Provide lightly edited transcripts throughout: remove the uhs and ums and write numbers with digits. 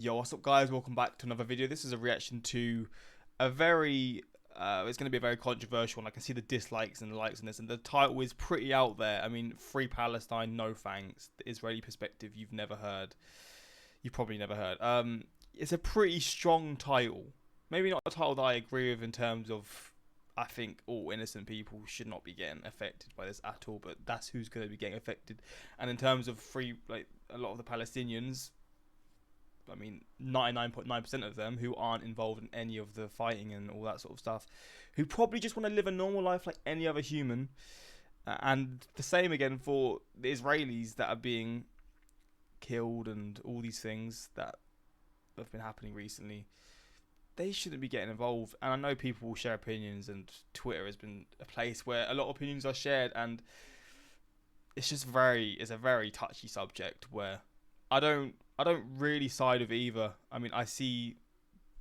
Yo, what's up, guys? Welcome back to another video. This is a reaction to a very it's going to be a very controversial one. I can see the dislikes and the likes on this, and the title is pretty out there. I mean, Free Palestine, no thanks. The Israeli perspective you've probably never heard. It's a pretty strong title. Maybe not a title that I agree with in terms of, I think all innocent people should not be getting affected by this at all, but that's who's going to be getting affected. And in terms of free, like a lot of the Palestinians, I mean, 99.9% of them who aren't involved in any of the fighting and all that sort of stuff, who probably just want to live a normal life like any other human. And the same again for the Israelis that are being killed and all these things that have been happening recently. They shouldn't be getting involved. And I know people will share opinions, and Twitter has been a place where a lot of opinions are shared, and it's a very touchy subject where I don't really side with either. I mean, I see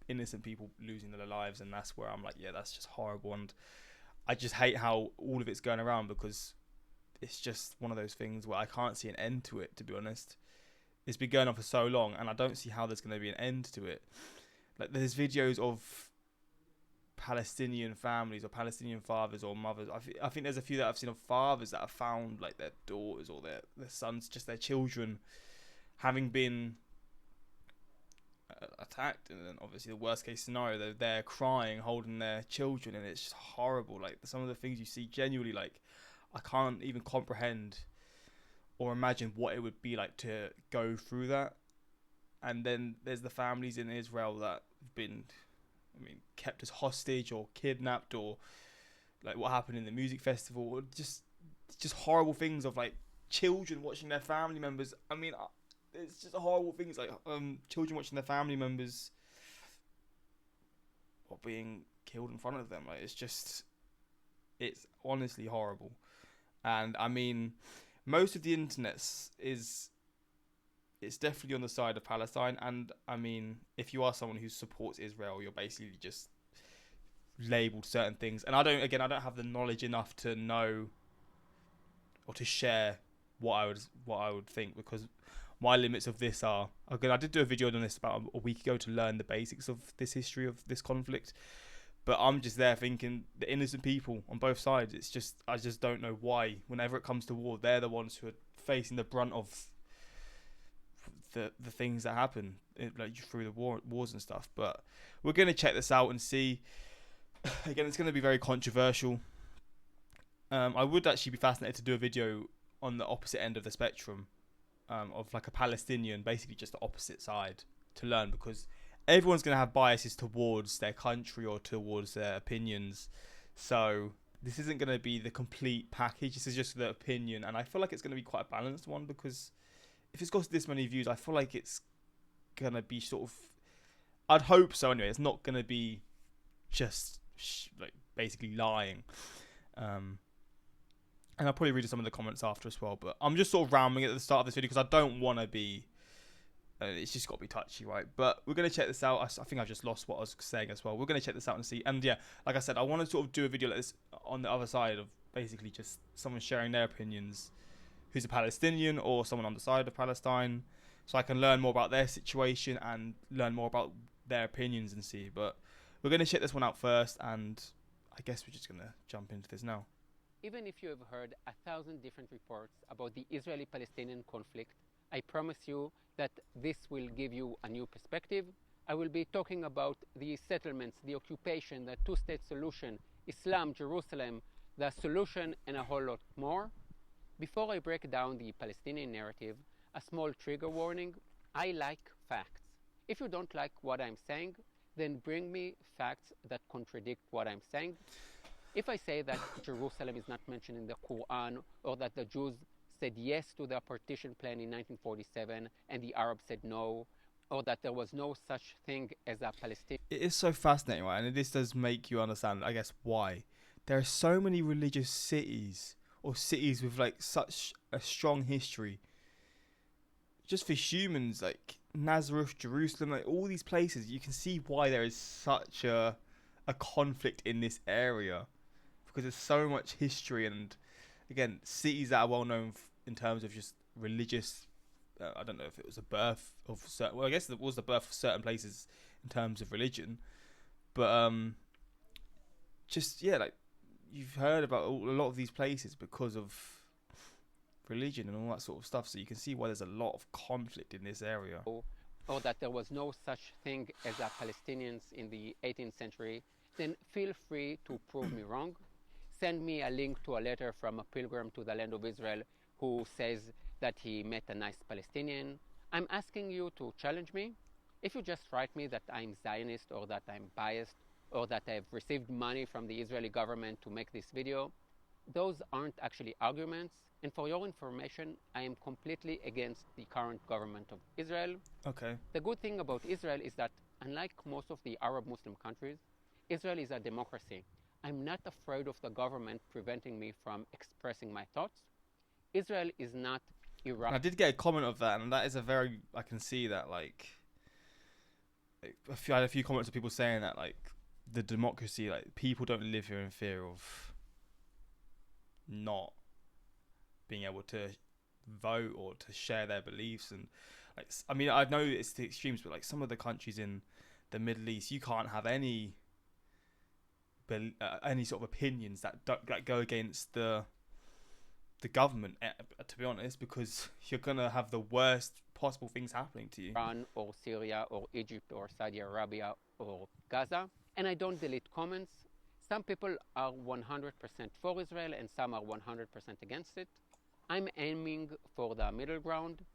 innocent people losing their lives, and that's where I'm like, yeah, that's just horrible. And I just hate how all of it's going around, because it's just one of those things where I can't see an end to it, to be honest. It's been going on for so long, and I don't see how there's going to be an end to it. Like, there's videos of Palestinian families or Palestinian fathers or mothers. I think there's a few that I've seen of fathers that have found like their daughters or their sons, just their children, having been attacked. And then obviously the worst case scenario, they're there crying, holding their children, and it's just horrible. Like, some of the things you see, genuinely, like, I can't even comprehend or imagine what it would be like to go through that. And then there's the families in Israel that have been, I mean, kept as hostage or kidnapped, or like what happened in the music festival, or just horrible things of like children watching their family members. I mean, it's just horrible things like children watching their family members or being killed in front of them. Like, it's honestly horrible. And I mean, most of the internet it's definitely on the side of Palestine. And I mean, if you are someone who supports Israel, you're basically just labeled certain things. And I don't have the knowledge enough to know or to share what I would think, because my limits of this are, again, I did do a video on this about a week ago to learn the basics of this history of this conflict, but I'm just there thinking the innocent people on both sides. I just don't know why, whenever it comes to war, they're the ones who are facing the brunt of the things that happen, like through the wars and stuff. But we're gonna check this out and see. Again, it's gonna be very controversial. I would actually be fascinated to do a video on the opposite end of the spectrum, of like a Palestinian, basically just the opposite side, to learn, because everyone's going to have biases towards their country or towards their opinions. So this isn't going to be the complete package. This is just the opinion, and I feel like it's going to be quite a balanced one, because if it's got this many views, I feel like it's going to be sort of, I'd hope so anyway, it's not going to be just like basically lying. And I'll probably read some of the comments after as well. But I'm just sort of rambling at the start of this video, because I don't want to be, it's just got to be touchy, right? But we're going to check this out. I think I just lost what I was saying as well. We're going to check this out and see. And yeah, like I said, I want to sort of do a video like this on the other side of basically just someone sharing their opinions who's a Palestinian or someone on the side of Palestine, so I can learn more about their situation and learn more about their opinions and see. But we're going to check this one out first, and I guess we're just going to jump into this now. Even if you have heard 1,000 different reports about the Israeli-Palestinian conflict, I promise you that this will give you a new perspective. I will be talking about the settlements, the occupation, the two-state solution, Islam, Jerusalem, the solution, and a whole lot more. Before I break down the Palestinian narrative, a small trigger warning: I like facts. If you don't like what I'm saying, then bring me facts that contradict what I'm saying. If I say that Jerusalem is not mentioned in the Quran, or that the Jews said yes to the partition plan in 1947 and the Arabs said no, or that there was no such thing as a Palestinian... It is so fascinating, right? And this does make you understand, I guess, why there are so many religious cities, or cities with like such a strong history. Just for humans, like Nazareth, Jerusalem, like all these places, you can see why there is such a conflict in this area, because there's so much history, and again, cities that are well known in terms of just religious I don't know if it was a birth of certain. Well, I guess it was the birth of certain places in terms of religion, but just yeah, like you've heard about a lot of these places because of religion and all that sort of stuff. So you can see why there's a lot of conflict in this area. Or that there was no such thing as a Palestinians in the 18th century, then feel free to prove me wrong. Send me a link to a letter from a pilgrim to the land of Israel who says that he met a nice Palestinian. I'm asking you to challenge me. If you just write me that I'm Zionist or that I'm biased or that I've received money from the Israeli government to make this video, those aren't actually arguments. And for your information, I am completely against the current government of Israel. Okay. The good thing about Israel is that, unlike most of the Arab Muslim countries, Israel is a democracy. I'm not afraid of the government preventing me from expressing my thoughts. Israel is not Iraq. I did get a comment of that, and that is a very. I can see that, like, I had a few comments of people saying that, like, the democracy, like, people don't live here in fear of not being able to vote or to share their beliefs. And like, I mean, I know it's the extremes, but like some of the countries in the Middle East, you can't have any sort of opinions that go against the government, to be honest, because you're gonna have the worst possible things happening to you. Iran or Syria or Egypt or Saudi Arabia or Gaza. And I don't delete comments. Some people are 100% for Israel and some are 100% against it. I'm aiming for the middle ground.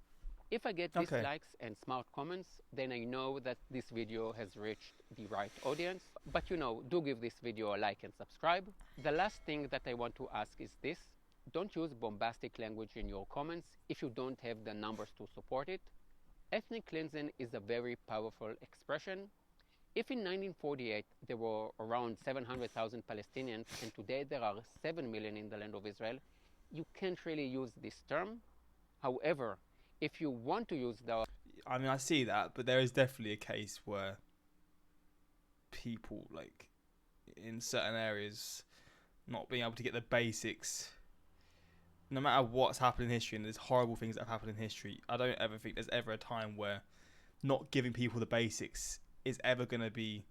If I get dislikes and smart comments, then I know that this video has reached the right audience. But do give this video a like and subscribe. The last thing that I want to ask is this. Don't use bombastic language in your comments if you don't have the numbers to support it. Ethnic cleansing is a very powerful expression. If in 1948 there were around 700,000 Palestinians and today there are 7 million in the land of Israel, you can't really use this term. However, if you want to use the... I mean, I see that, but there is definitely a case where people, like, in certain areas, not being able to get the basics, no matter what's happened in history, and there's horrible things that have happened in history, I don't ever think there's ever a time where not giving people the basics is ever going to be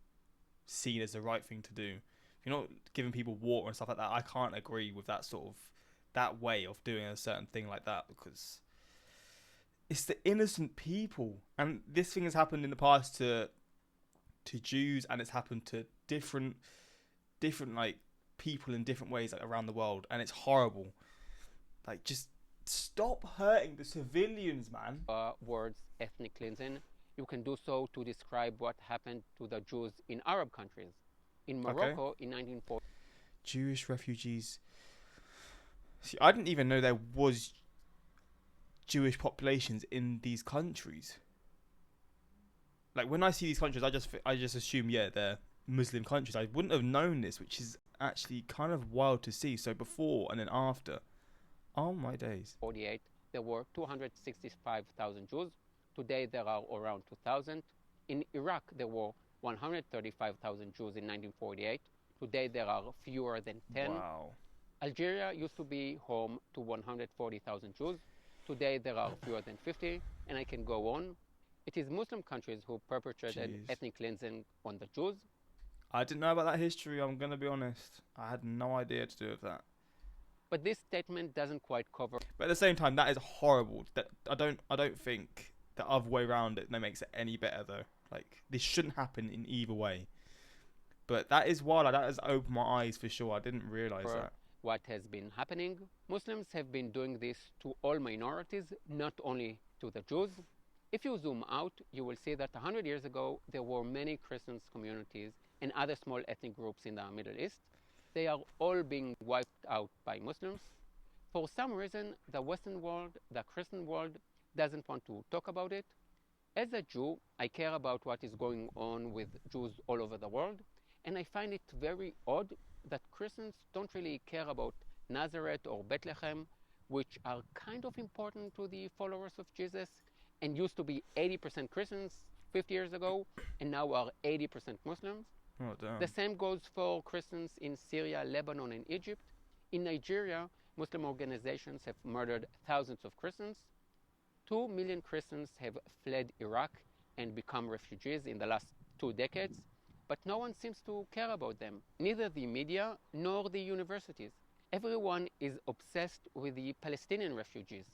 seen as the right thing to do. If you're not giving people water and stuff like that, I can't agree with that sort of that way of doing a certain thing like that, because it's the innocent people. And this thing has happened in the past to Jews, and it's happened to different like people in different ways, like around the world, and it's horrible. Like, just stop hurting the civilians, man. Words ethnic cleansing, you can do so to describe what happened to the Jews in Arab countries. In Morocco in 1940. Jewish refugees. See, I didn't even know there was Jewish populations in these countries. Like, when I see these countries, I just assume, yeah, they're Muslim countries. I wouldn't have known this, which is actually kind of wild to see. So before and then after, oh my days. 48, there were 265,000 Jews. Today there are around 2,000. In Iraq, there were 135,000 Jews in 1948. Today there are fewer than 10. Wow. Algeria used to be home to 140,000 Jews. Today there are fewer than 50, and I can go on. It is Muslim countries who perpetrated ethnic cleansing on the Jews. I didn't know about that history, I'm going to be honest. I had no idea to do with that. But this statement doesn't quite cover... But at the same time, that is horrible. That I don't think the other way around it makes it any better, though. Like, this shouldn't happen in either way. But that is wild. That has opened my eyes for sure. I didn't realise that. What has been happening. Muslims have been doing this to all minorities, not only to the Jews. If you zoom out, you will see that 100 years ago, there were many Christian communities and other small ethnic groups in the Middle East. They are all being wiped out by Muslims. For some reason, the Western world, the Christian world, doesn't want to talk about it. As a Jew, I care about what is going on with Jews all over the world, and I find it very odd that Christians don't really care about Nazareth or Bethlehem, which are kind of important to the followers of Jesus and used to be 80% Christians 50 years ago and now are 80% Muslims. Oh, damn. The same goes for Christians in Syria, Lebanon, and Egypt. In Nigeria, Muslim organizations have murdered thousands of Christians. 2 million Christians have fled Iraq and become refugees in the last 2 decades, but no one seems to care about them, neither the media nor the universities. Everyone is obsessed with the Palestinian refugees.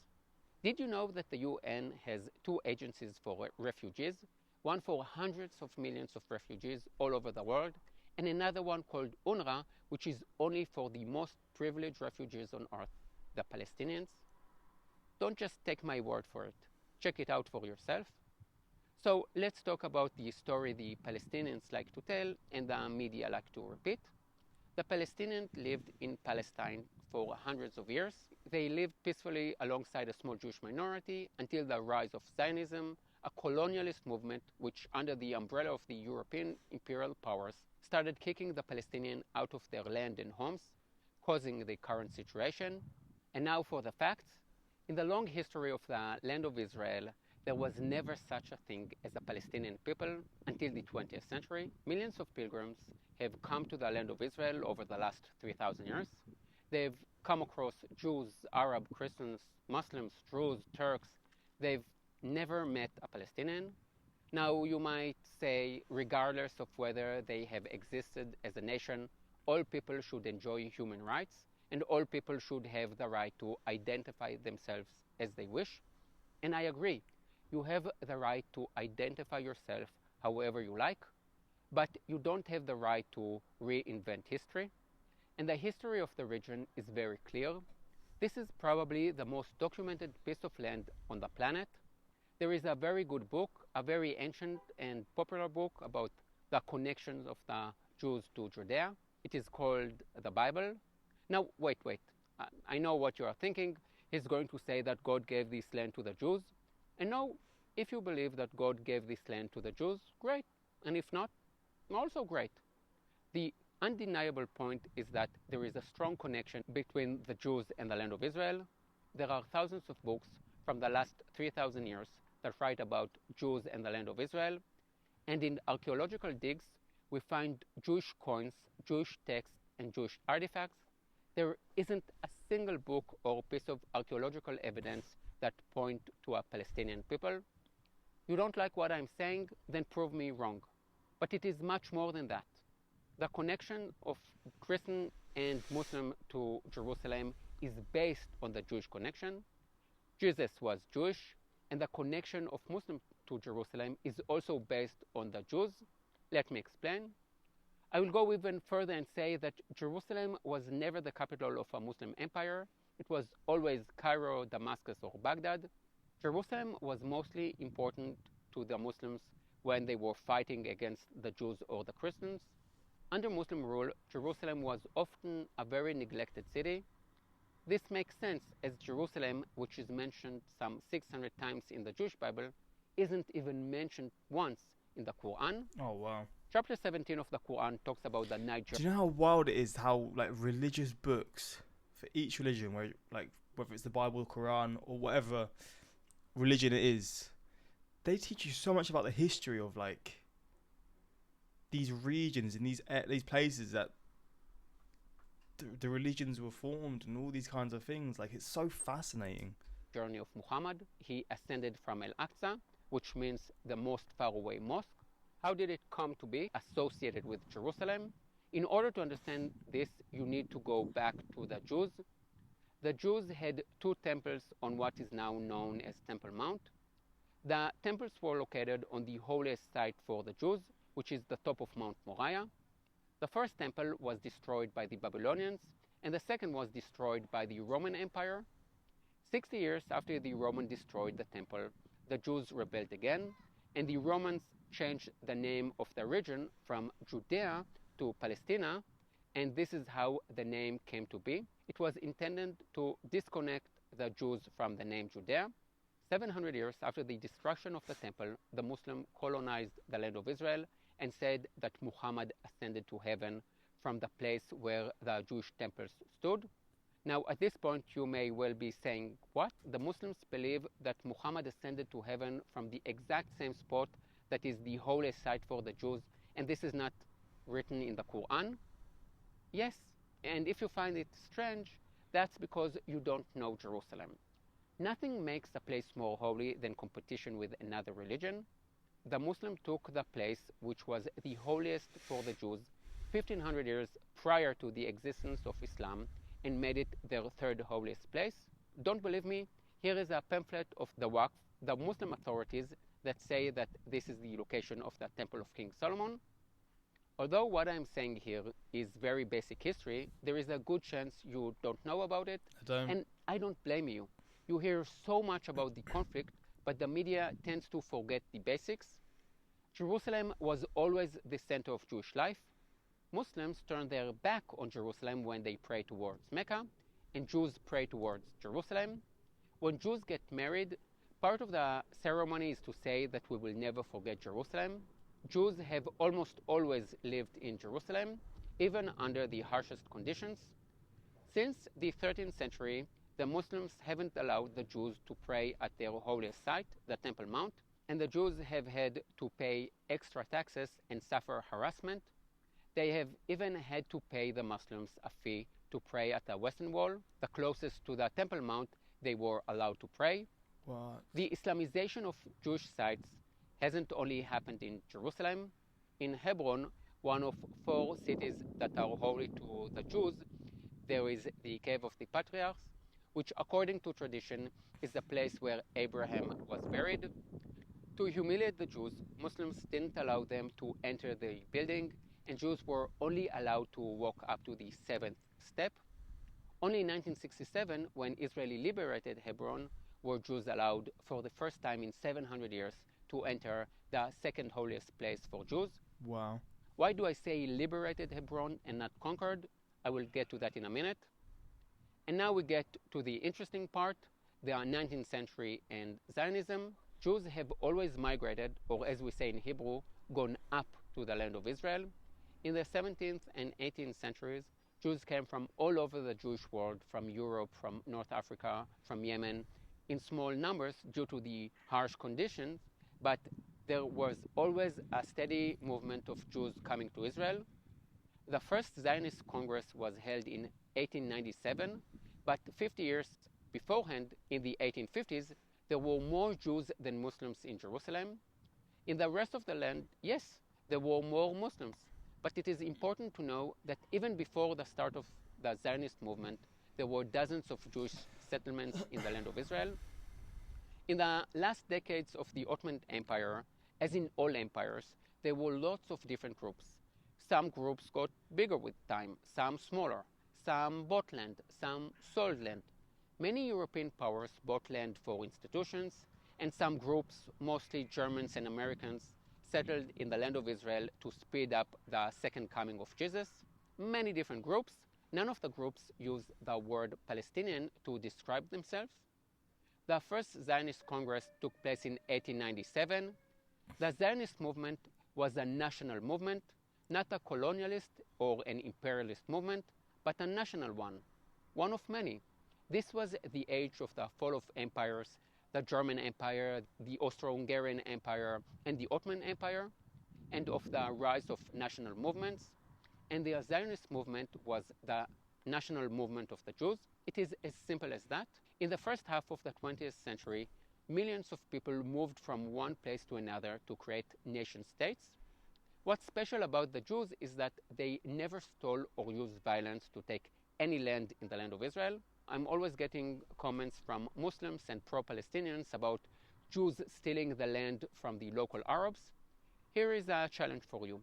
Did you know that the UN has 2 agencies for refugees, one for hundreds of millions of refugees all over the world, and another one called UNRWA, which is only for the most privileged refugees on earth, the Palestinians? Don't just take my word for it. Check it out for yourself. So let's talk about the story the Palestinians like to tell and the media like to repeat. The Palestinians lived in Palestine for hundreds of years. They lived peacefully alongside a small Jewish minority until the rise of Zionism, a colonialist movement which, under the umbrella of the European imperial powers, started kicking the Palestinians out of their land and homes, causing the current situation. And now for the facts. In the long history of the land of Israel, there was never such a thing as a Palestinian people until the 20th century. Millions of pilgrims have come to the land of Israel over the last 3,000 years. They've come across Jews, Arab, Christians, Muslims, Druze, Turks. They've never met a Palestinian. Now you might say, regardless of whether they have existed as a nation, all people should enjoy human rights and all people should have the right to identify themselves as they wish. And I agree. You have the right to identify yourself however you like, but you don't have the right to reinvent history. And the history of the region is very clear. This is probably the most documented piece of land on the planet. There is a very good book, a very ancient and popular book about the connections of the Jews to Judea. It is called the Bible. Now, wait. I know what you are thinking. He's going to say that God gave this land to the Jews. And no, if you believe that God gave this land to the Jews, great. And if not, also great. The undeniable point is that there is a strong connection between the Jews and the land of Israel. There are thousands of books from the last 3,000 years that write about Jews and the land of Israel. And in archaeological digs, we find Jewish coins, Jewish texts, and Jewish artifacts. There isn't a single book or piece of archaeological evidence that point to a Palestinian people. You don't like what I'm saying? Then prove me wrong. But it is much more than that. The connection of Christian and Muslim to Jerusalem is based on the Jewish connection. Jesus was Jewish, and the connection of Muslim to Jerusalem is also based on the Jews. Let me explain. I will go even further and say that Jerusalem was never the capital of a Muslim empire. It was always Cairo, Damascus, or Baghdad. Jerusalem was mostly important to the Muslims when they were fighting against the Jews or the Christians. Under Muslim rule, Jerusalem was often a very neglected city. This makes sense, as Jerusalem, which is mentioned some 600 times in the Jewish Bible, isn't even mentioned once in the Quran. Oh, wow. Chapter 17 of the Quran talks about the Niger. Do you know how wild it is how like religious books for each religion, where like whether it's the Bible, Quran, or whatever religion it is, they teach you so much about the history of like these regions and these places that the religions were formed and all these kinds of things. Like, it's so fascinating. Journey of Muhammad. He ascended from Al-Aqsa, which means the most faraway mosque. How did it come to be associated with Jerusalem? In order to understand this, you need to go back to the Jews. The Jews had 2 temples on what is now known as Temple Mount. The temples were located on the holiest site for the Jews, which is the top of Mount Moriah. The first temple was destroyed by the Babylonians, and the second was destroyed by the Roman Empire. 60 years after the Romans destroyed the temple, the Jews rebelled again, and the Romans changed the name of the region from Judea to Palestina, and this is how the name came to be. It was intended to disconnect the Jews from the name Judea. 700 years after the destruction of the temple, the Muslims colonized the land of Israel and said that Muhammad ascended to heaven from the place where the Jewish temples stood. Now, at this point, you may well be saying, what? The Muslims believe that Muhammad ascended to heaven from the exact same spot that is the holiest site for the Jews, and this is not written in the Quran? Yes, and if you find it strange, that's because you don't know Jerusalem. Nothing makes a place more holy than competition with another religion. The Muslim took the place which was the holiest for the Jews 1500 years prior to the existence of Islam and made it their third holiest place. Don't believe me? Here is a pamphlet of the Waqf, the Muslim authorities that say that this is the location of the Temple of King Solomon. Although what I'm saying here is very basic history, there is a good chance you don't know about it. And I don't blame you. You hear so much about the conflict, but the media tends to forget the basics. Jerusalem was always the center of Jewish life. Muslims turn their back on Jerusalem when they pray towards Mecca, and Jews pray towards Jerusalem. When Jews get married, part of the ceremony is to say that we will never forget Jerusalem. Jews have almost always lived in Jerusalem, even under the harshest conditions. Since the 13th century, the Muslims haven't allowed the Jews to pray at their holiest site, the Temple Mount, and the Jews have had to pay extra taxes and suffer harassment. They have even had to pay the Muslims a fee to pray at the Western Wall, the closest to the Temple Mount they were allowed to pray. What? The Islamization of Jewish sites hasn't only happened in Jerusalem. In Hebron, one of 4 cities that are holy to the Jews, there is the Cave of the Patriarchs, which according to tradition is the place where Abraham was buried. To humiliate the Jews, Muslims didn't allow them to enter the building, and Jews were only allowed to walk up to the 7th step. Only in 1967, when Israel liberated Hebron, were Jews allowed for the first time in 700 years to enter the second holiest place for Jews. Wow. Why do I say liberated Hebron and not conquered? I will get to that in a minute. And now we get to the interesting part, the 19th century and Zionism. Jews have always migrated, or as we say in Hebrew, gone up to the land of Israel. In the 17th and 18th centuries, Jews came from all over the Jewish world, from Europe, from North Africa, from Yemen, in small numbers due to the harsh conditions, but there was always a steady movement of Jews coming to Israel. The first Zionist Congress was held in 1897, but 50 years beforehand, in the 1850s, there were more Jews than Muslims in Jerusalem. In the rest of the land, yes, there were more Muslims, but it is important to know that even before the start of the Zionist movement, there were dozens of Jewish settlements in the land of Israel. In the last decades of the Ottoman Empire, as in all empires, there were lots of different groups. Some groups got bigger with time, some smaller, some bought land, some sold land. Many European powers bought land for institutions, and some groups, mostly Germans and Americans, settled in the land of Israel to speed up the second coming of Jesus. Many different groups. None of the groups use the word Palestinian to describe themselves. The first Zionist Congress took place in 1897. The Zionist movement was a national movement, not a colonialist or an imperialist movement, but a national one of many. This was the age of the fall of empires, the German Empire, the Austro-Hungarian Empire, and the Ottoman Empire, and of the rise of national movements. And the Zionist movement was the national movement of the Jews. It is as simple as that. In the first half of the 20th century, millions of people moved from one place to another to create nation states. What's special about the Jews is that they never stole or used violence to take any land in the land of Israel. I'm always getting comments from Muslims and pro-Palestinians about Jews stealing the land from the local Arabs. Here is a challenge for you.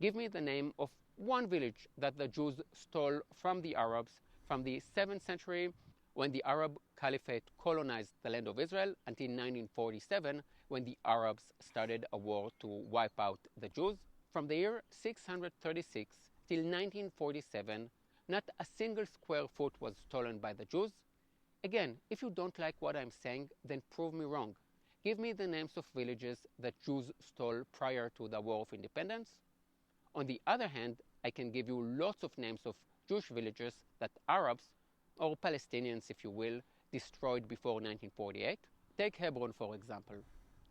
Give me the name of one village that the Jews stole from the Arabs from the 7th century, when the Arab Caliphate colonized the land of Israel, until 1947, when the Arabs started a war to wipe out the Jews. From the year 636 till 1947, not a single square foot was stolen by the Jews. Again, if you don't like what I'm saying, then prove me wrong. Give me the names of villages that Jews stole prior to the War of Independence. On the other hand, I can give you lots of names of Jewish villages that Arabs, or Palestinians if you will, destroyed before 1948. Take Hebron, for example.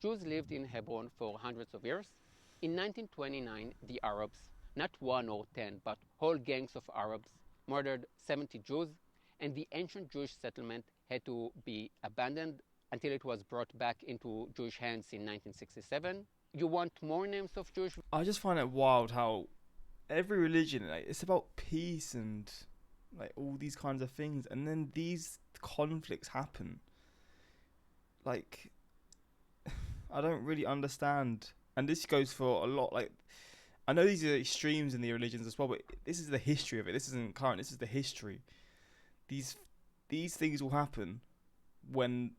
Jews lived in Hebron for hundreds of years. In 1929, the Arabs, not 1 or 10, but whole gangs of Arabs, murdered 70 Jews, and the ancient Jewish settlement had to be abandoned until it was brought back into Jewish hands in 1967. You want more names of Jewish? I just find it wild how every religion, like, it's about peace and like all these kinds of things, and then these conflicts happen. Like, I don't really understand, and this goes for a lot. Like, I know these are extremes in the religions as well, but this is the history of it. This isn't current. This is the history. These these things will happen when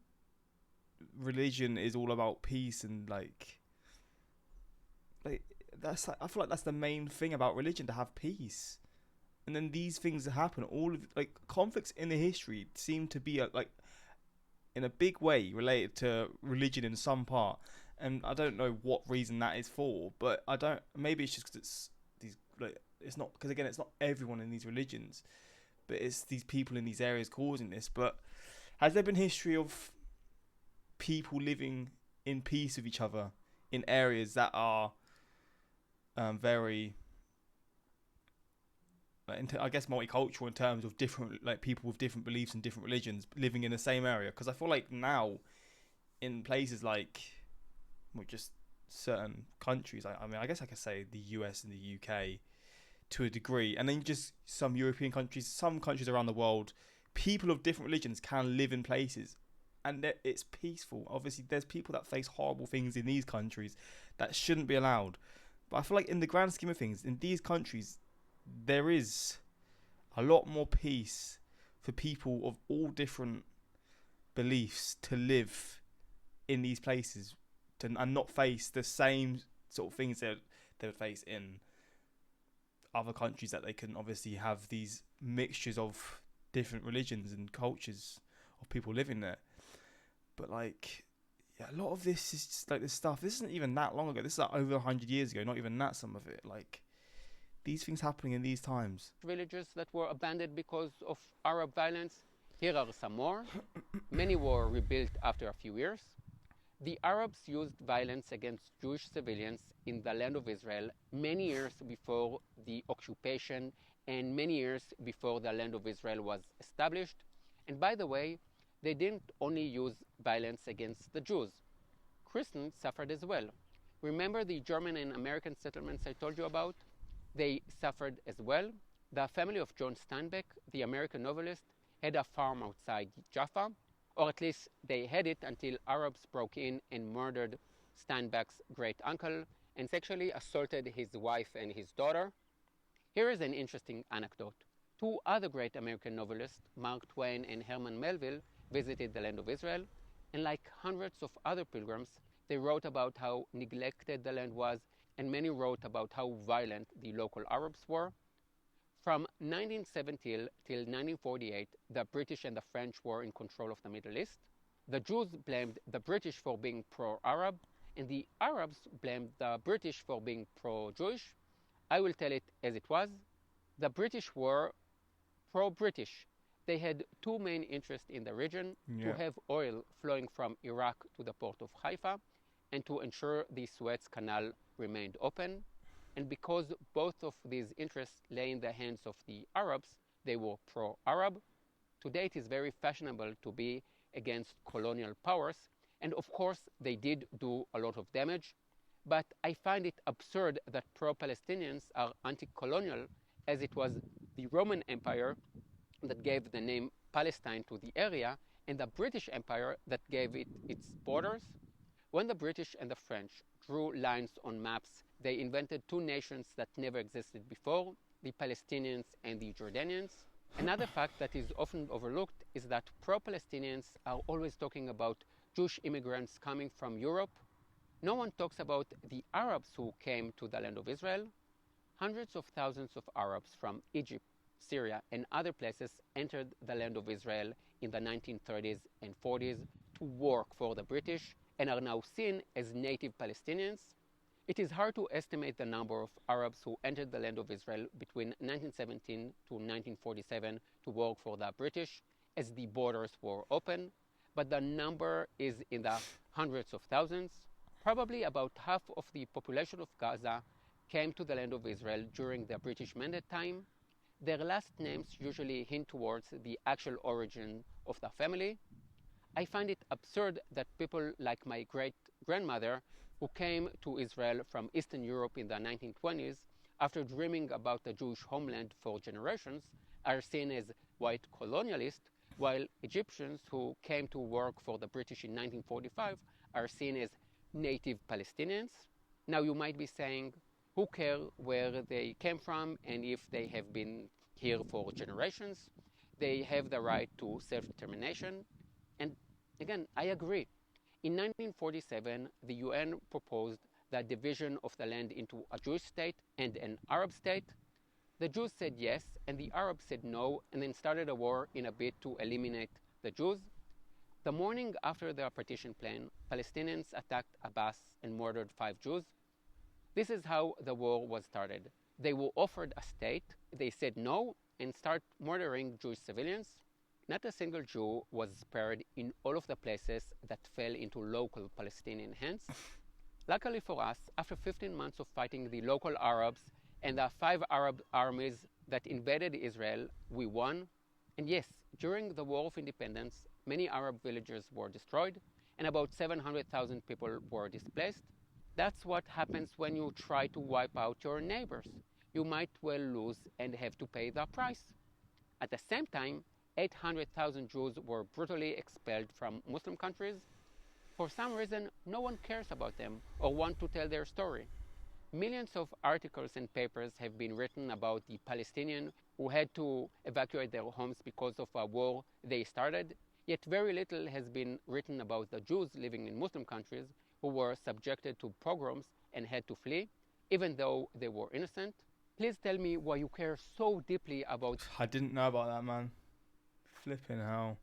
religion is all about peace and like that's like, I feel like that's the main thing about religion, to have peace. And then these things happen. All of like conflicts in the history seem to be like in a big way related to religion in some part. And I don't know what reason that is for, but I don't. Maybe it's just because it's these like it's not because again it's not everyone in these religions, but it's these people in these areas causing this. But has there been history of people living in peace with each other in areas that are very, I guess, multicultural in terms of different, like, people with different beliefs and different religions living in the same area? Because I feel like now, in places like, well, just certain countries, I mean, I guess I could say the US and the UK to a degree, and then just some European countries, some countries around the world, people of different religions can live in places, and it's peaceful. Obviously, there's people that face horrible things in these countries that shouldn't be allowed. But I feel like in the grand scheme of things, in these countries, there is a lot more peace for people of all different beliefs to live in these places and not face the same sort of things that they would face in other countries, that they can obviously have these mixtures of different religions and cultures of people living there. But like, yeah, a lot of this is just like this stuff. This isn't even that long ago. This is like over 100 years ago. Not even that. Some of it, like these things happening in these times. Villages that were abandoned because of Arab violence. Here are some more. Many were rebuilt after a few years. The Arabs used violence against Jewish civilians in the land of Israel many years before the occupation and many years before the land of Israel was established. And by the way, they didn't only use violence against the Jews. Christians suffered as well. Remember the German and American settlements I told you about? They suffered as well. The family of John Steinbeck, the American novelist, had a farm outside Jaffa, or at least they had it until Arabs broke in and murdered Steinbeck's great uncle and sexually assaulted his wife and his daughter. Here is an interesting anecdote. Two other great American novelists, Mark Twain and Herman Melville, visited the land of Israel, and like hundreds of other pilgrims, they wrote about how neglected the land was, and many wrote about how violent the local Arabs were. From 1970 till 1948, the British and the French were in control of the Middle East. The Jews blamed the British for being pro-Arab, and the Arabs blamed the British for being pro-Jewish. I will tell it as it was. The British were pro-British. They had two main interests in the region: to have oil flowing from Iraq to the port of Haifa, and to ensure the Suez Canal remained open. And because both of these interests lay in the hands of the Arabs, they were pro-Arab. Today it is very fashionable to be against colonial powers, and of course they did do a lot of damage. But I find it absurd that pro-Palestinians are anti-colonial, as it was the Roman Empire that gave the name Palestine to the area, and the British Empire that gave it its borders. When the British and the French drew lines on maps, they invented two nations that never existed before, the Palestinians and the Jordanians. Another fact that is often overlooked is that pro-Palestinians are always talking about Jewish immigrants coming from Europe. No one talks about the Arabs who came to the land of Israel. Hundreds of thousands of Arabs from Egypt, Syria, and other places entered the land of Israel in the 1930s and 40s to work for the British and are now seen as native Palestinians. It is hard to estimate the number of Arabs who entered the land of Israel between 1917 to 1947 to work for the British, as the borders were open, but the number is in the hundreds of thousands. Probably about half of the population of Gaza came to the land of Israel during the British Mandate time. Their last names usually hint towards the actual origin of the family. I find it absurd that people like my great-grandmother, who came to Israel from Eastern Europe in the 1920s after dreaming about a Jewish homeland for generations, are seen as white colonialists, while Egyptians who came to work for the British in 1945 are seen as native Palestinians. Now you might be saying, who cares where they came from and if they have been here for generations? They have the right to self-determination. And again, I agree. In 1947, the UN proposed the division of the land into a Jewish state and an Arab state. The Jews said yes, and the Arabs said no, and then started a war in a bid to eliminate the Jews. The morning after the partition plan, Palestinians attacked Abbas and murdered 5 Jews. This is how the war was started. They were offered a state, they said no, and start murdering Jewish civilians. Not a single Jew was spared in all of the places that fell into local Palestinian hands. Luckily for us, after 15 months of fighting the local Arabs and the 5 Arab armies that invaded Israel, we won. And yes, during the War of Independence, many Arab villages were destroyed and about 700,000 people were displaced. That's what happens when you try to wipe out your neighbors. You might well lose and have to pay the price. At the same time, 800,000 Jews were brutally expelled from Muslim countries. For some reason, no one cares about them or want to tell their story. Millions of articles and papers have been written about the Palestinians who had to evacuate their homes because of a war they started, yet very little has been written about the Jews living in Muslim countries who were subjected to pogroms and had to flee, even though they were innocent. Please tell me why you care so deeply about... I didn't know about that, man. Flipping hell.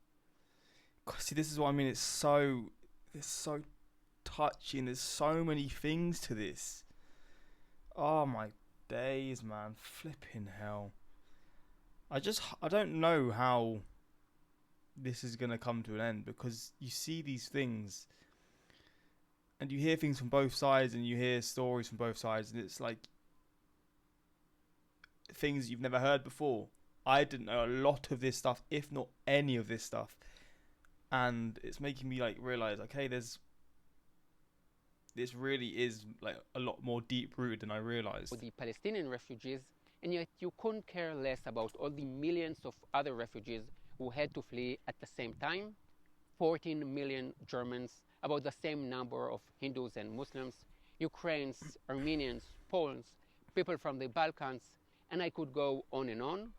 God, see, this is what I mean. It's so touchy and there's so many things to this. Oh my days, man. Flipping hell. I don't know how this is going to come to an end, because you see these things and you hear things from both sides and you hear stories from both sides, and it's like things you've never heard before. I didn't know a lot of this stuff, if not any of this stuff, and it's making me like realize, okay, this really is like a lot more deep rooted than I realized. The Palestinian refugees, and yet you couldn't care less about all the millions of other refugees who had to flee at the same time. 14 million Germans, about the same number of Hindus and Muslims, Ukrainians, Armenians, Poles, people from the Balkans, and I could go on and on.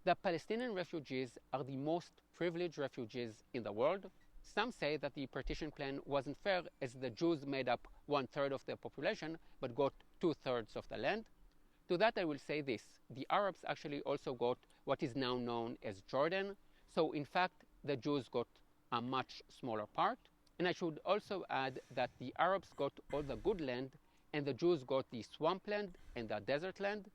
The Palestinian refugees are the most privileged refugees in the world. Some say that the partition plan wasn't fair, as the Jews made up 1/3 of the population but got 2/3 of the land. To that I will say this: the Arabs actually also got what is now known as Jordan, so in fact the Jews got a much smaller part. And I should also add that the Arabs got all the good land and the Jews got the swampland and the desert land.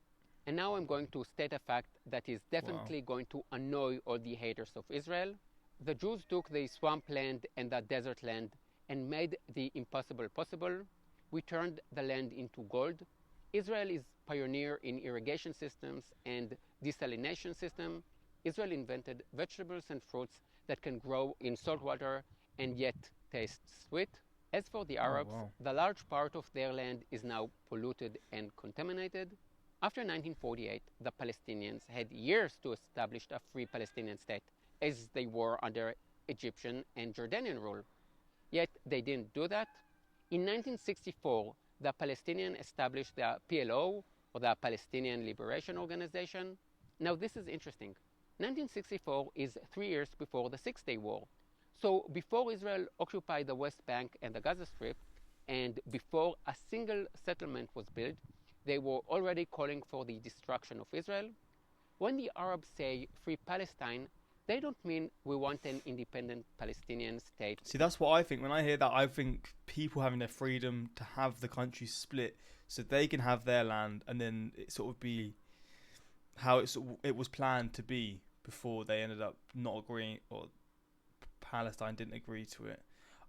And now I'm going to state a fact that is definitely going to annoy all the haters of Israel. The Jews took the swampland and the desert land and made the impossible possible. We turned the land into gold. Israel is pioneer in irrigation systems and desalination system. Israel invented vegetables and fruits that can grow in salt water and yet taste sweet. As for the Arabs, the large part of their land is now polluted and contaminated. After 1948, the Palestinians had years to establish a free Palestinian state, as they were under Egyptian and Jordanian rule. Yet they didn't do that. In 1964, the Palestinians established the PLO, or the Palestinian Liberation Organization. Now this is interesting. 1964 is 3 years before the Six-Day War. So before Israel occupied the West Bank and the Gaza Strip, and before a single settlement was built, they were already calling for the destruction of Israel. When the Arabs say free Palestine, they don't mean we want an independent Palestinian state. See, that's what I think. When I hear that, I think people having their freedom to have the country split so they can have their land, and then it sort of be how it was planned to be before they ended up not agreeing, or Palestine didn't agree to it.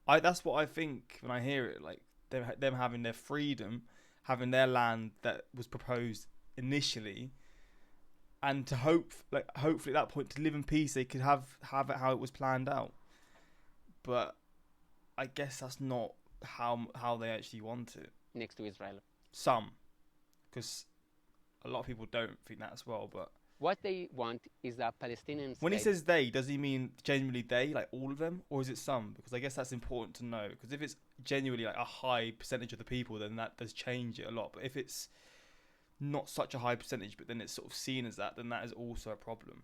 That's what I think when I hear it, like them having their freedom, having their land that was proposed initially, and to hopefully at that point to live in peace, they could have it how it was planned out. But I guess that's not how they actually want it. Next to Israel. Some, because a lot of people don't think that as well. But What they want is a Palestinian state. when he says they, does he mean genuinely they, like all of them, or is it some? Because I guess that's important to know. Because if it's genuinely like a high percentage of the people, then that does change it a lot. But if it's not such a high percentage, but then it's sort of seen as that, then that is also a problem.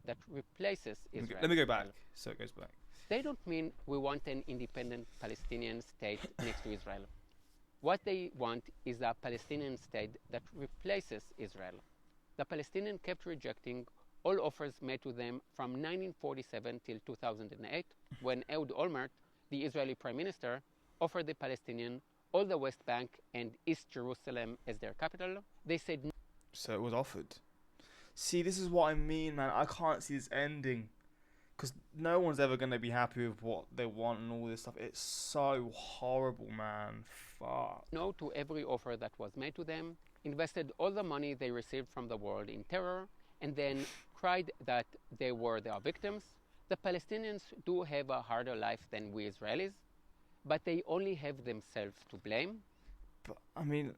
that replaces Israel. Let me go back. So it goes back. They don't mean we want an independent Palestinian state next to Israel. What they want is a Palestinian state that replaces Israel. The Palestinians kept rejecting all offers made to them from 1947 till 2008, when Ehud Olmert, the Israeli prime minister, offered the Palestinians all the West Bank and East Jerusalem as their capital. They said no. So it was offered. See, this is what I mean, man. I can't see this ending. Because no one's ever going to be happy with what they want and all this stuff. It's so horrible, man. Fuck. No to every offer that was made to them, invested all the money they received from the world in terror, and then cried that they were their victims. The Palestinians do have a harder life than we Israelis, but they only have themselves to blame. But, I mean,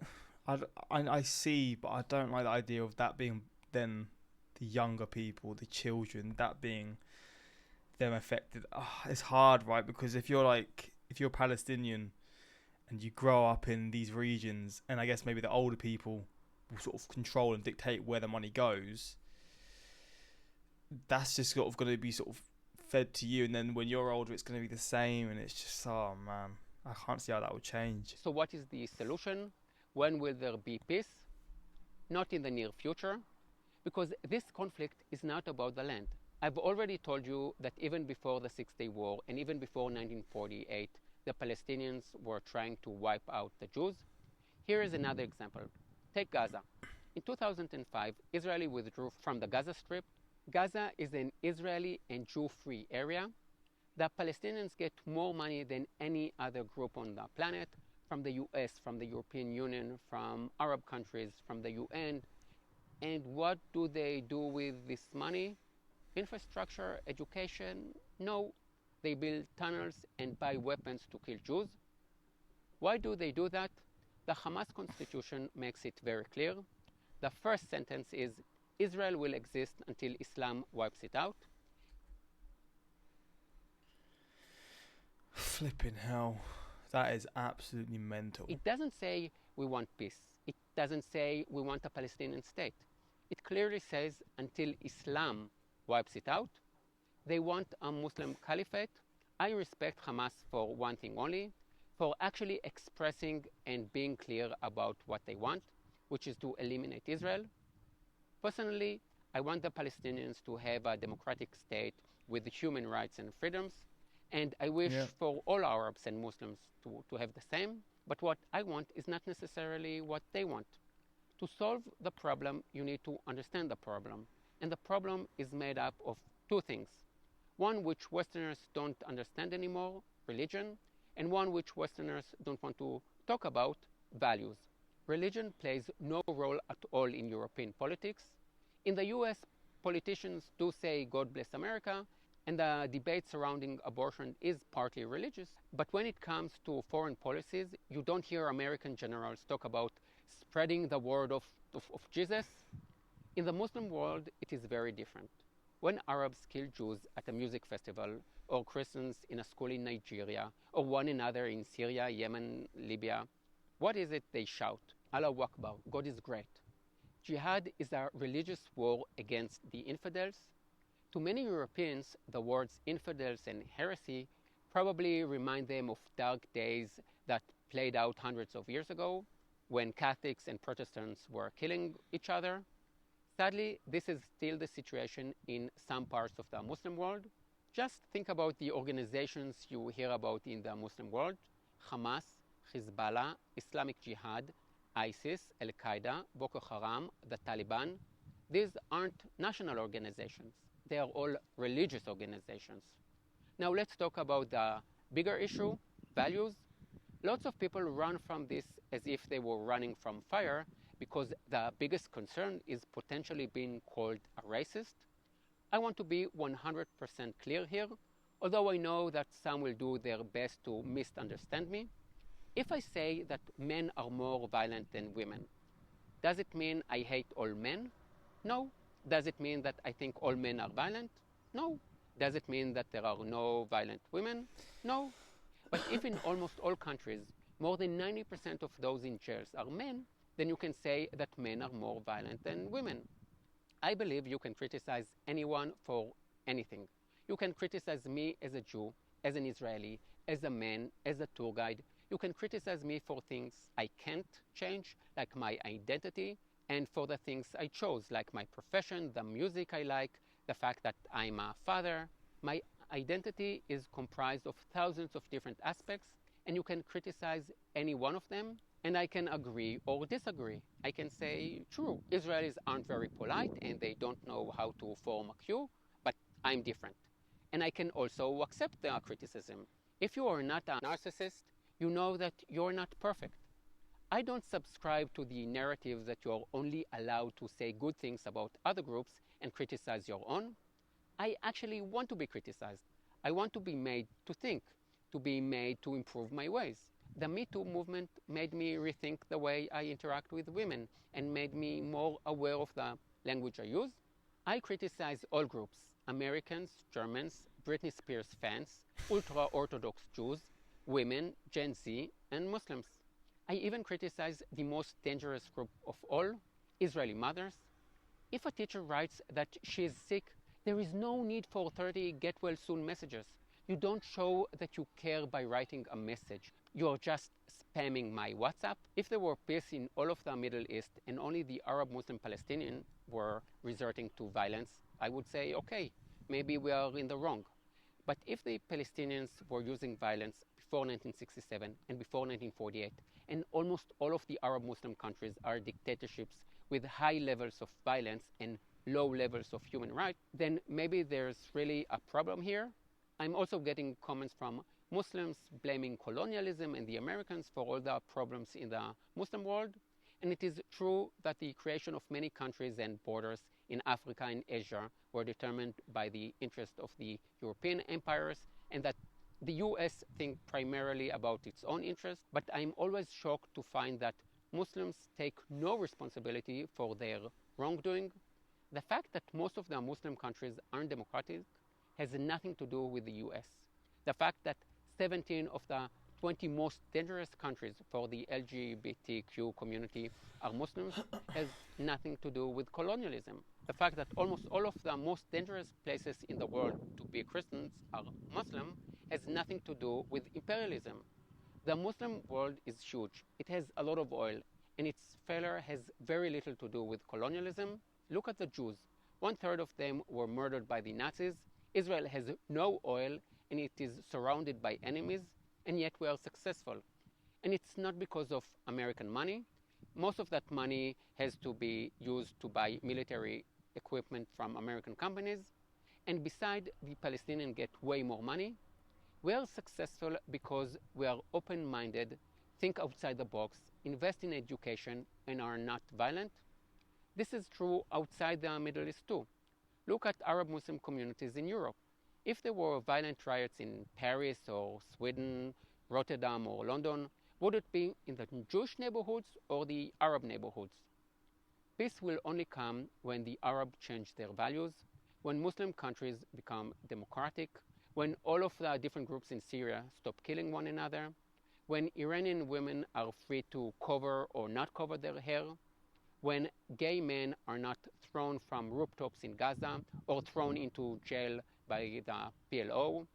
I see, but I don't like the idea of that being then the younger people, the children, that being them affected. It's hard, right? Because if you're Palestinian and you grow up in these regions, and I guess maybe the older people will sort of control and dictate where the money goes, that's just sort of going to be sort of fed to you, and then when you're older it's going to be the same, and it's just, oh man, I can't see how that would change. So what is the solution? When will there be peace? Not in the near future, because this conflict is not about the land. I've already told you that even before the Six-Day War and even before 1948, the Palestinians were trying to wipe out the Jews. Here is another example. Take Gaza. In 2005, Israel withdrew from the Gaza Strip. Gaza is an Israeli and Jew-free area. The Palestinians get more money than any other group on the planet, from the US, from the European Union, from Arab countries, from the UN. And what do they do with this money? Infrastructure, education? No. They build tunnels and buy weapons to kill Jews. Why do they do that? The Hamas constitution makes it very clear. The first sentence is, Israel will exist until Islam wipes it out. Flipping hell. That is absolutely mental. It doesn't say we want peace. It doesn't say we want a Palestinian state. It clearly says until Islam wipes it out. They want a Muslim caliphate. I respect Hamas for one thing only, for actually expressing and being clear about what they want, which is to eliminate Israel. Personally, I want the Palestinians to have a democratic state with human rights and freedoms, and I wish for all Arabs and Muslims to have the same. But what I want is not necessarily what they want. To solve the problem, you need to understand the problem. And the problem is made up of two things. One which Westerners don't understand anymore, religion, and one which Westerners don't want to talk about, values. Religion plays no role at all in European politics. In the US, politicians do say God bless America, and the debate surrounding abortion is partly religious. But when it comes to foreign policies, you don't hear American generals talk about spreading the word of Jesus. In the Muslim world, it is very different. When Arabs kill Jews at a music festival, or Christians in a school in Nigeria, or one another in Syria, Yemen, Libya, what is it they shout? Allahu Akbar, God is great. Jihad is a religious war against the infidels. To many Europeans, the words infidels and heresy probably remind them of dark days that played out hundreds of years ago, when Catholics and Protestants were killing each other. Sadly, this is still the situation in some parts of the Muslim world. Just think about the organizations you hear about in the Muslim world: Hamas, Hezbollah, Islamic Jihad, ISIS, Al-Qaeda, Boko Haram, the Taliban. These aren't national organizations. They are all religious organizations. Now let's talk about the bigger issue, values. Lots of people run from this as if they were running from fire, because the biggest concern is potentially being called a racist. I want to be 100% clear here, although I know that some will do their best to misunderstand me. If I say that men are more violent than women, does it mean I hate all men? No. Does it mean that I think all men are violent? No. Does it mean that there are no violent women? No. But if in almost all countries, more than 90% of those in jails are men, then you can say that men are more violent than women. I believe you can criticize anyone for anything. You can criticize me as a Jew, as an Israeli, as a man, as a tour guide. You can criticize me for things I can't change, like my identity, and for the things I chose, like my profession, the music I like, the fact that I'm a father. My identity is comprised of thousands of different aspects, and you can criticize any one of them, and I can agree or disagree. I can say, true, Israelis aren't very polite and they don't know how to form a queue, but I'm different. And I can also accept the criticism. If you are not a narcissist, you know that you're not perfect. I don't subscribe to the narrative that you're only allowed to say good things about other groups and criticize your own. I actually want to be criticized. I want to be made to think, to be made to improve my ways. The Me Too movement made me rethink the way I interact with women and made me more aware of the language I use. I criticize all groups: Americans, Germans, Britney Spears fans, ultra-Orthodox Jews, women, Gen Z, and Muslims. I even criticize the most dangerous group of all, Israeli mothers. If a teacher writes that she is sick, there is no need for 30 get well soon messages. You don't show that you care by writing a message. You're just spamming my WhatsApp. If there were peace in all of the Middle East and only the Arab Muslim Palestinians were resorting to violence, I would say, okay, maybe we are in the wrong. But if the Palestinians were using violence before 1967 and before 1948, and almost all of the Arab Muslim countries are dictatorships with high levels of violence and low levels of human rights, then maybe there's really a problem here. I'm also getting comments from Muslims blaming colonialism and the Americans for all the problems in the Muslim world. And it is true that the creation of many countries and borders in Africa and Asia were determined by the interest of the European empires, and that the US think primarily about its own interests. But I'm always shocked to find that Muslims take no responsibility for their wrongdoing. The fact that most of the Muslim countries aren't democratic has nothing to do with the US. The fact that 17 of the 20 most dangerous countries for the LGBTQ community are Muslims has nothing to do with colonialism. The fact that almost all of the most dangerous places in the world to be Christians are Muslim has nothing to do with imperialism. The Muslim world is huge. It has a lot of oil, and its failure has very little to do with colonialism. Look at the Jews. 1/3 of them were murdered by the Nazis. Israel has no oil, and it is surrounded by enemies, and yet we are successful. And it's not because of American money. Most of that money has to be used to buy military equipment from American companies. And beside, the Palestinians get way more money. We are successful because we are open-minded, think outside the box, invest in education, and are not violent. This is true outside the Middle East too. Look at Arab Muslim communities in Europe. If there were violent riots in Paris or Sweden, Rotterdam or London, would it be in the Jewish neighborhoods or the Arab neighborhoods? Peace will only come when the Arabs change their values, when Muslim countries become democratic, when all of the different groups in Syria stop killing one another, when Iranian women are free to cover or not cover their hair, when gay men are not thrown from rooftops in Gaza or thrown into jail by the PLO,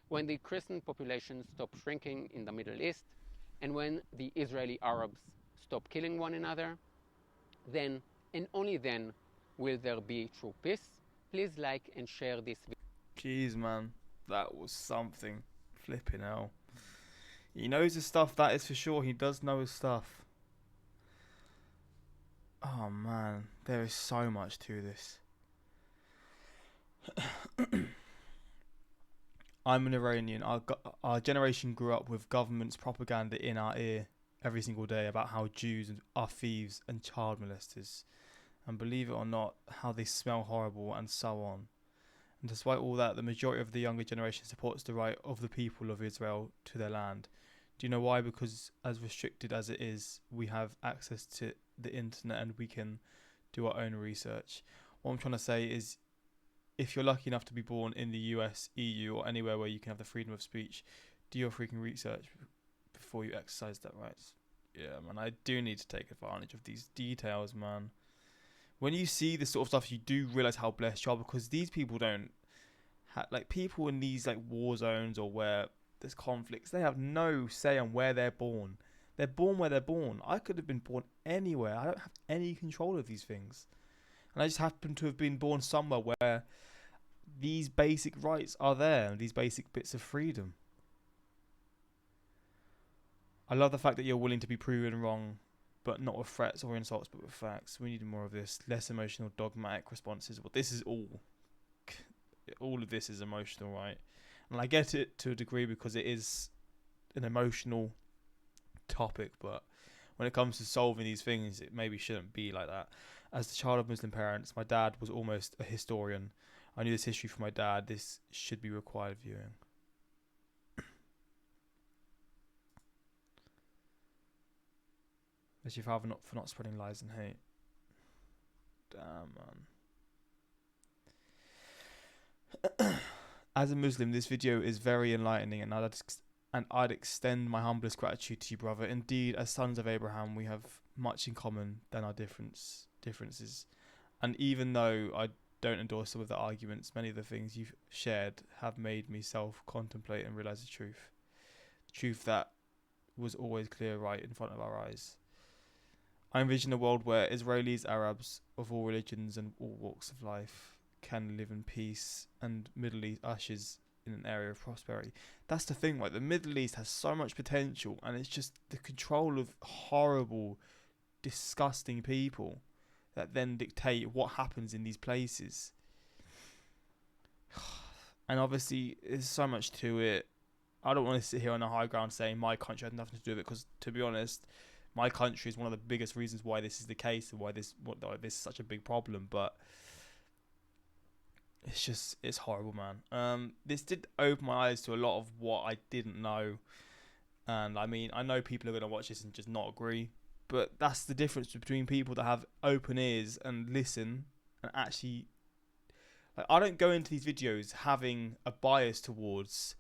when the Christian population stops shrinking in the Middle East, and when the Israeli Arabs stop killing one another, then and only then will there be true peace. Please like and share this video. Jeez, man, that was something. Flipping hell. He knows his stuff, that is for sure. He does know his stuff. Oh man, there is so much to this. I'm an Iranian. Our generation grew up with government's propaganda in our ear, every single day about how Jews are thieves and child molesters, and believe it or not, how they smell horrible and so on. And despite all that, the majority of the younger generation supports the right of the people of Israel to their land. Do you know why? Because as restricted as it is, we have access to the internet and we can do our own research. What I'm trying to say is, if you're lucky enough to be born in the US, EU, or anywhere where you can have the freedom of speech, do your freaking research before you exercise that right. Yeah, man, I do need to take advantage of these details, man. When you see this sort of stuff, you do realize how blessed you are, because these people don't like, people in these like war zones or where there's conflicts, they have no say on where they're born. They're born where they're born. I could have been born anywhere. I don't have any control of these things. And I just happen to have been born somewhere where these basic rights are there, these basic bits of freedom. I love the fact that you're willing to be proven wrong, but not with threats or insults, but with facts. We need more of this, less emotional, dogmatic responses. Well, this is all of this is emotional, right? And I get it to a degree because it is an emotional topic, but when it comes to solving these things, it maybe shouldn't be like that. As the child of Muslim parents, my dad was almost a historian. I knew this history from my dad. This should be required viewing. As your father for not spreading lies and hate. Damn, man. As a Muslim, this video is very enlightening, and I'd extend my humblest gratitude to you, brother. Indeed, as sons of Abraham, we have much in common than our differences. And even though I don't endorse some of the arguments, many of the things you've shared have made me self-contemplate and realise the truth. The truth that was always clear right in front of our eyes. I envision a world where Israelis, Arabs of all religions and all walks of life can live in peace, and Middle East ushers in an area of prosperity. That's the thing, right? The Middle East has so much potential, and it's just the control of horrible, disgusting people that then dictate what happens in these places. And obviously, there's so much to it. I don't want to sit here on the high ground saying my country has nothing to do with it, because to be honest, my country is one of the biggest reasons why this is the case and why this is such a big problem. But it's horrible, man. This did open my eyes to a lot of what I didn't know. And I mean, I know people are going to watch this and just not agree, but that's the difference between people that have open ears and listen and actually, like, I don't go into these videos having a bias towards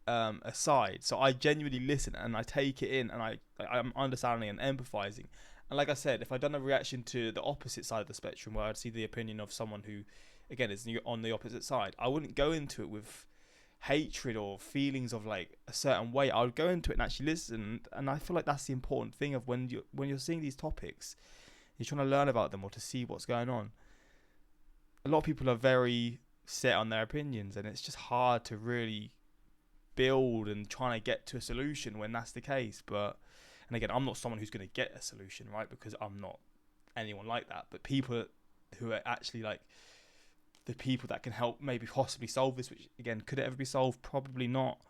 a side. So I genuinely listen and I take it in, and I'm understanding and empathizing. And like I said, if I'd done a reaction to the opposite side of the spectrum, where I'd see the opinion of someone who, again, is on the opposite side, I wouldn't go into it with hatred or feelings of like a certain way. I would go into it and actually listen. And I feel like that's the important thing of when you're seeing these topics, you're trying to learn about them or to see what's going on. A lot of people are very set on their opinions, and it's just hard to really build and trying to get to a solution when that's the case. But, and again, I'm not someone who's going to get a solution, right? Because I'm not anyone like that. But people who are actually like the people that can help maybe possibly solve this, which again, could it ever be solved? Probably not,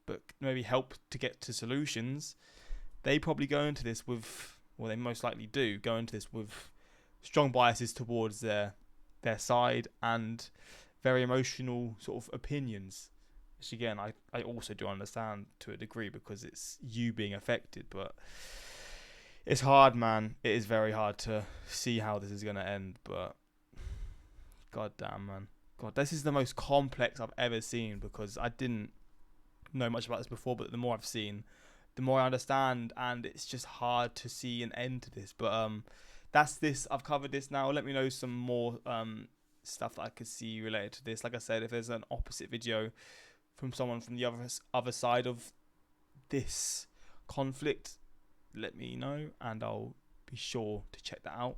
but maybe help to get to solutions. They probably go into this with, well, they most likely do go into this with strong biases towards their side and very emotional sort of opinions, which again, I also do understand to a degree, because it's you being affected. But it's hard, man. It is very hard to see how this is going to end. But god damn, man. God, this is the most complex I've ever seen, because I didn't know much about this before, but the more I've seen, the more I understand, and it's just hard to see an end to this. But that's this. I've covered this now. Let me know some more stuff that I could see related to this. Like I said, if there's an opposite video from someone from the other side of this conflict, let me know, and I'll be sure to check that out.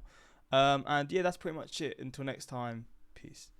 And yeah, that's pretty much it. Until next time, peace.